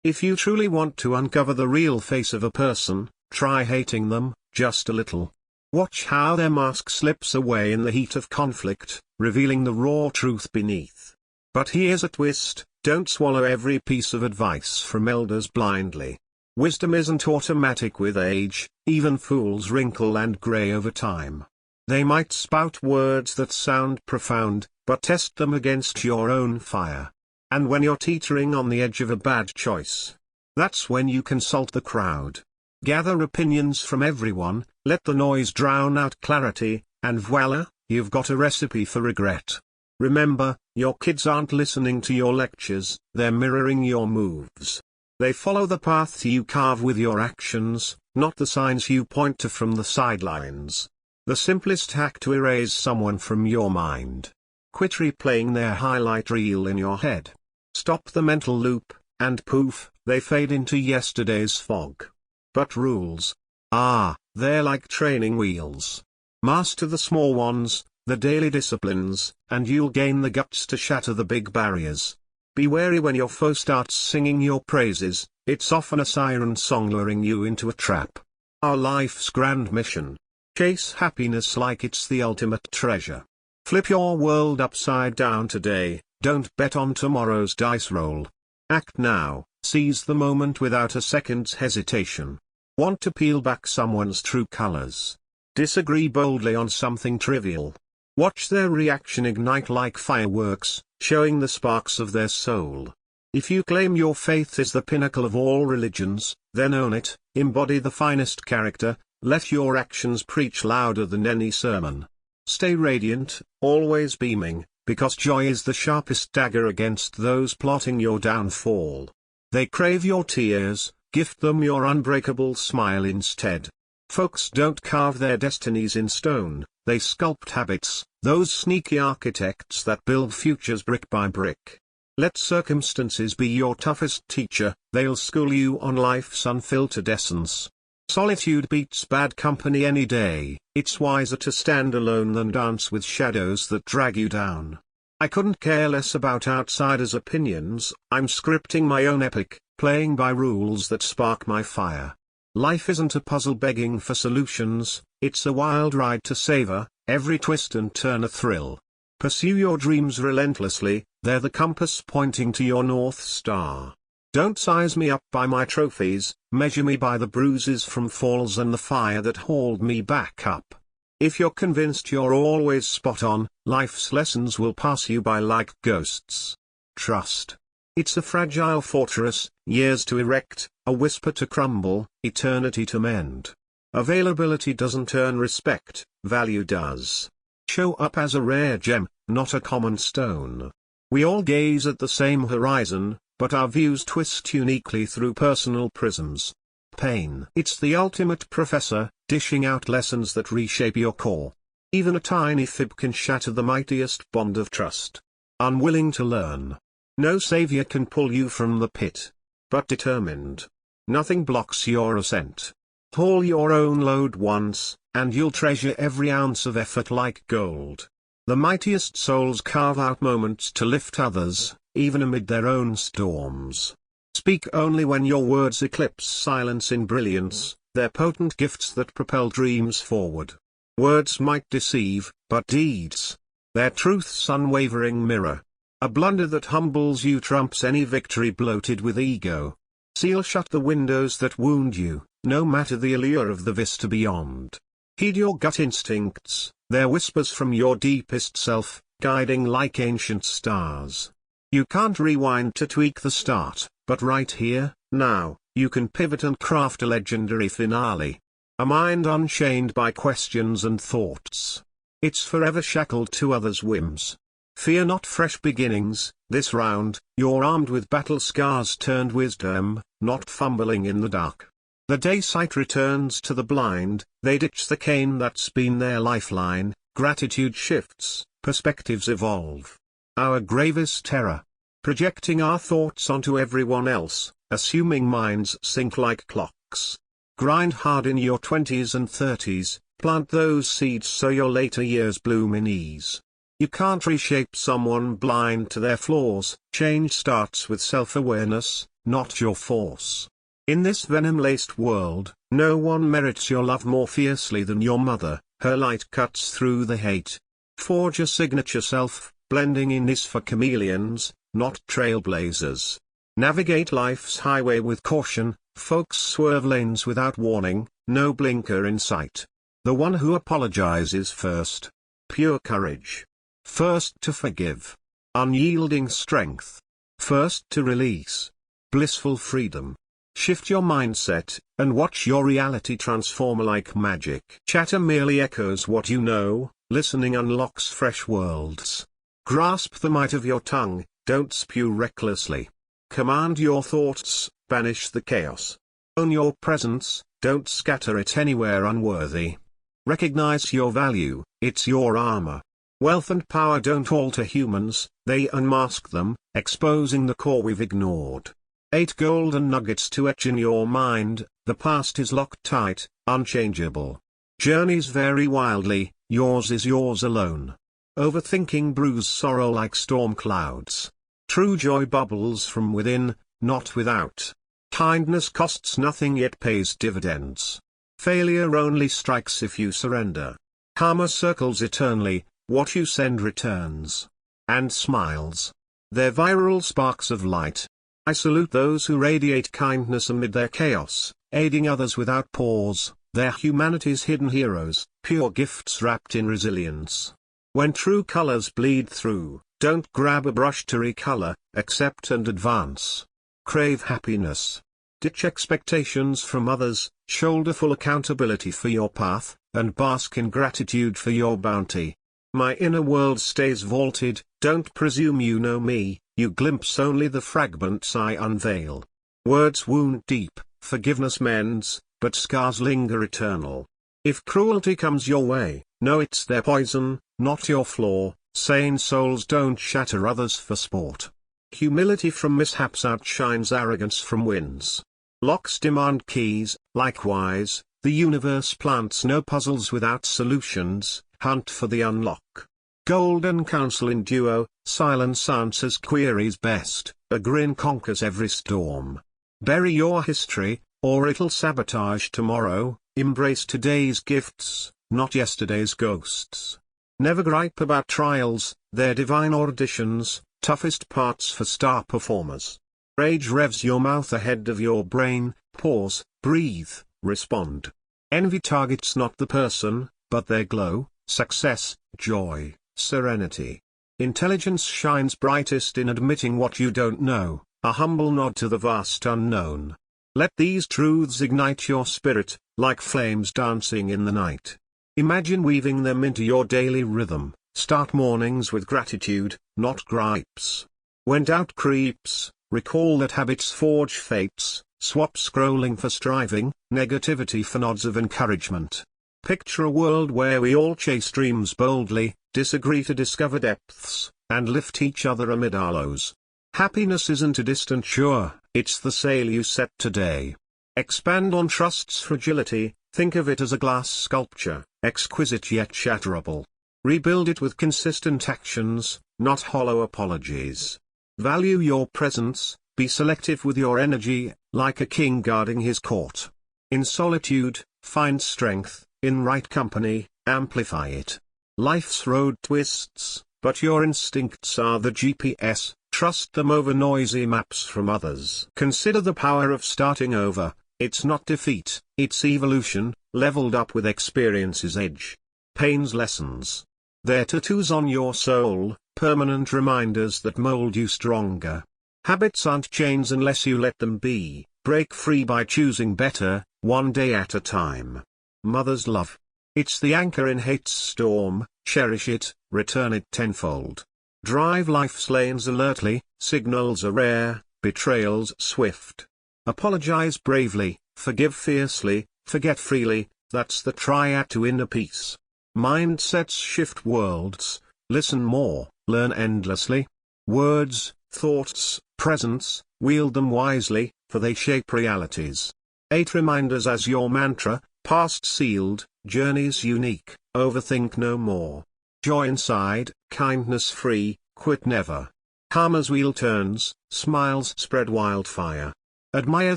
If you truly want to uncover the real face of a person, try hating them, just a little. Watch how their mask slips away in the heat of conflict, revealing the raw truth beneath. But here's a twist: don't swallow every piece of advice from elders blindly. Wisdom isn't automatic with age, even fools wrinkle and grey over time. They might spout words that sound profound, but test them against your own fire. And when you're teetering on the edge of a bad choice, that's when you consult the crowd. Gather opinions from everyone, let the noise drown out clarity, and voila, you've got a recipe for regret. Remember, your kids aren't listening to your lectures, they're mirroring your moves. They follow the path you carve with your actions, not the signs you point to from the sidelines. The simplest hack to erase someone from your mind: quit replaying their highlight reel in your head. Stop the mental loop, and poof, they fade into yesterday's fog. But rules? They're like training wheels. Master the small ones, the daily disciplines, and you'll gain the guts to shatter the big barriers. Be wary when your foe starts singing your praises, it's often a siren song luring you into a trap. Our life's grand mission: chase happiness like it's the ultimate treasure. Flip your world upside down today, don't bet on tomorrow's dice roll. Act now, seize the moment without a second's hesitation. Want to peel back someone's true colors? Disagree boldly on something trivial. Watch their reaction ignite like fireworks, showing the sparks of their soul. If you claim your faith is the pinnacle of all religions, then own it, embody the finest character, let your actions preach louder than any sermon. Stay radiant, always beaming, because joy is the sharpest dagger against those plotting your downfall. They crave your tears, gift them your unbreakable smile instead. Folks don't carve their destinies in stone, they sculpt habits, those sneaky architects that build futures brick by brick. Let circumstances be your toughest teacher, they'll school you on life's unfiltered essence. Solitude beats bad company any day, it's wiser to stand alone than dance with shadows that drag you down. I couldn't care less about outsiders' opinions, I'm scripting my own epic, playing by rules that spark my fire. Life isn't a puzzle begging for solutions, it's a wild ride to savor, every twist and turn a thrill. Pursue your dreams relentlessly, they're the compass pointing to your North Star. Don't size me up by my trophies, measure me by the bruises from falls and the fire that hauled me back up. If you're convinced you're always spot on, life's lessons will pass you by like ghosts. Trust. It's a fragile fortress, years to erect, a whisper to crumble, eternity to mend. Availability doesn't earn respect, value does. Show up as a rare gem, not a common stone. We all gaze at the same horizon, but our views twist uniquely through personal prisms. Pain. It's the ultimate professor, dishing out lessons that reshape your core. Even a tiny fib can shatter the mightiest bond of trust. Unwilling to learn. No savior can pull you from the pit. But determined. Nothing blocks your ascent. Haul your own load once, and you'll treasure every ounce of effort like gold. The mightiest souls carve out moments to lift others, even amid their own storms. Speak only when your words eclipse silence in brilliance, they're potent gifts that propel dreams forward. Words might deceive, but deeds, they're truth's unwavering mirror. A blunder that humbles you trumps any victory bloated with ego. Seal shut the windows that wound you, no matter the allure of the vista beyond. Heed your gut instincts, they're whispers from your deepest self, guiding like ancient stars. You can't rewind to tweak the start, but right here, now, you can pivot and craft a legendary finale. A mind unchained by questions and thoughts. It's forever shackled to others' whims. Fear not fresh beginnings, this round, you're armed with battle scars turned wisdom, not fumbling in the dark. The day sight returns to the blind, they ditch the cane that's been their lifeline, gratitude shifts, perspectives evolve. Our gravest terror. Projecting our thoughts onto everyone else, assuming minds sink like clocks. Grind hard in your 20s and 30s, plant those seeds so your later years bloom in ease. You can't reshape someone blind to their flaws, change starts with self-awareness, not your force. In this venom-laced world, no one merits your love more fiercely than your mother. Her light cuts through the hate. Forge a signature self, blending in is for chameleons, not trailblazers. Navigate life's highway with caution, folks swerve lanes without warning, no blinker in sight. The one who apologizes first. Pure courage. First to forgive. Unyielding strength. First to release. Blissful freedom. Shift your mindset, and watch your reality transform like magic. Chatter merely echoes what you know, listening unlocks fresh worlds. Grasp the might of your tongue, don't spew recklessly. Command your thoughts, banish the chaos. Own your presence, don't scatter it anywhere unworthy. Recognize your value, it's your armor. Wealth and power don't alter humans, they unmask them, exposing the core we've ignored. 8 golden nuggets to etch in your mind, the past is locked tight, unchangeable. Journeys vary wildly, yours is yours alone. Overthinking brews sorrow like storm clouds. True joy bubbles from within, not without. Kindness costs nothing yet pays dividends. Failure only strikes if you surrender. Karma circles eternally, what you send returns. And smiles. They're viral sparks of light. I salute those who radiate kindness amid their chaos, aiding others without pause. They're humanity's hidden heroes, pure gifts wrapped in resilience. When true colors bleed through, don't grab a brush to recolor, accept and advance. Crave happiness. Ditch expectations from others, shoulder full accountability for your path, and bask in gratitude for your bounty. My inner world stays vaulted, don't presume you know me, you glimpse only the fragments I unveil. Words wound deep, forgiveness mends, but scars linger eternal. If cruelty comes your way, know it's their poison, not your flaw. Sane souls don't shatter others for sport. Humility from mishaps outshines arrogance from wins. Locks demand keys, likewise, the universe plants no puzzles without solutions, hunt for the unlock. Golden counsel in duo, silence answers queries best, a grin conquers every storm. Bury your history, or it'll sabotage tomorrow, embrace today's gifts, not yesterday's ghosts. Never gripe about trials, they're divine auditions, toughest parts for star performers. Rage revs your mouth ahead of your brain, pause, breathe, respond. Envy targets not the person, but their glow, success, joy, serenity. Intelligence shines brightest in admitting what you don't know, a humble nod to the vast unknown. Let these truths ignite your spirit, like flames dancing in the night. Imagine weaving them into your daily rhythm. Start mornings with gratitude, not gripes. When doubt creeps, recall that habits forge fates. Swap scrolling for striving, negativity for nods of encouragement. Picture a world where we all chase dreams boldly, disagree to discover depths, and lift each other amid our lows. Happiness isn't a distant shore, it's the sail you set today. Expand on trust's fragility, think of it as a glass sculpture, exquisite yet shatterable. Rebuild it with consistent actions, not hollow apologies. Value your presence, be selective with your energy, like a king guarding his court. In solitude, find strength, in right company, amplify it. Life's road twists, but your instincts are the GPS, trust them over noisy maps from others. Consider the power of starting over, it's not defeat, it's evolution, leveled up with experience's edge. Pain's lessons. They're tattoos on your soul, permanent reminders that mold you stronger. Habits aren't chains unless you let them be, break free by choosing better, one day at a time. Mother's love. It's the anchor in hate's storm, cherish it, return it tenfold. Drive life's lanes alertly, signals are rare, betrayals swift. Apologize bravely, forgive fiercely, forget freely, that's the triad to inner peace. Mindsets shift worlds, listen more, learn endlessly. Words, thoughts, presence, wield them wisely, for they shape realities. 8 reminders as your mantra, past sealed, journeys unique, overthink no more. Joy inside, kindness free, quit never. Karma's wheel turns, smiles spread wildfire. Admire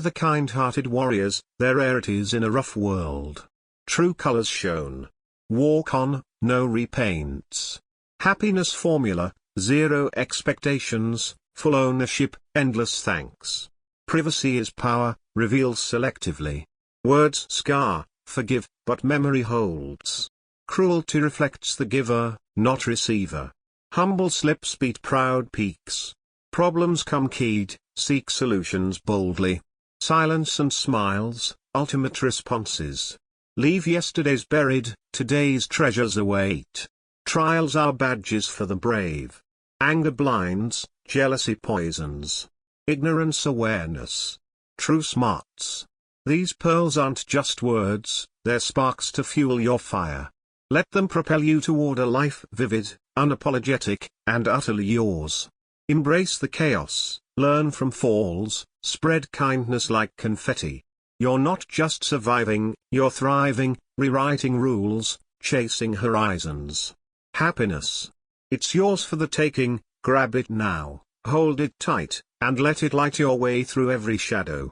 the kind-hearted warriors, their rarities in a rough world. True colors shown. Walk on, no repaints. Happiness formula, zero expectations, full ownership, endless thanks. Privacy is power, reveals selectively. Words scar, forgive, but memory holds. Cruelty reflects the giver, not receiver. Humble slips beat proud peaks. Problems come keyed, seek solutions boldly. Silence and smiles, ultimate responses. Leave yesterday's buried, today's treasures await. Trials are badges for the brave. Anger blinds, jealousy poisons. Ignorance awareness. True smarts. These pearls aren't just words, they're sparks to fuel your fire. Let them propel you toward a life vivid, unapologetic, and utterly yours. Embrace the chaos, learn from falls, spread kindness like confetti. You're not just surviving, you're thriving, rewriting rules, chasing horizons. Happiness. It's yours for the taking, grab it now, hold it tight, and let it light your way through every shadow.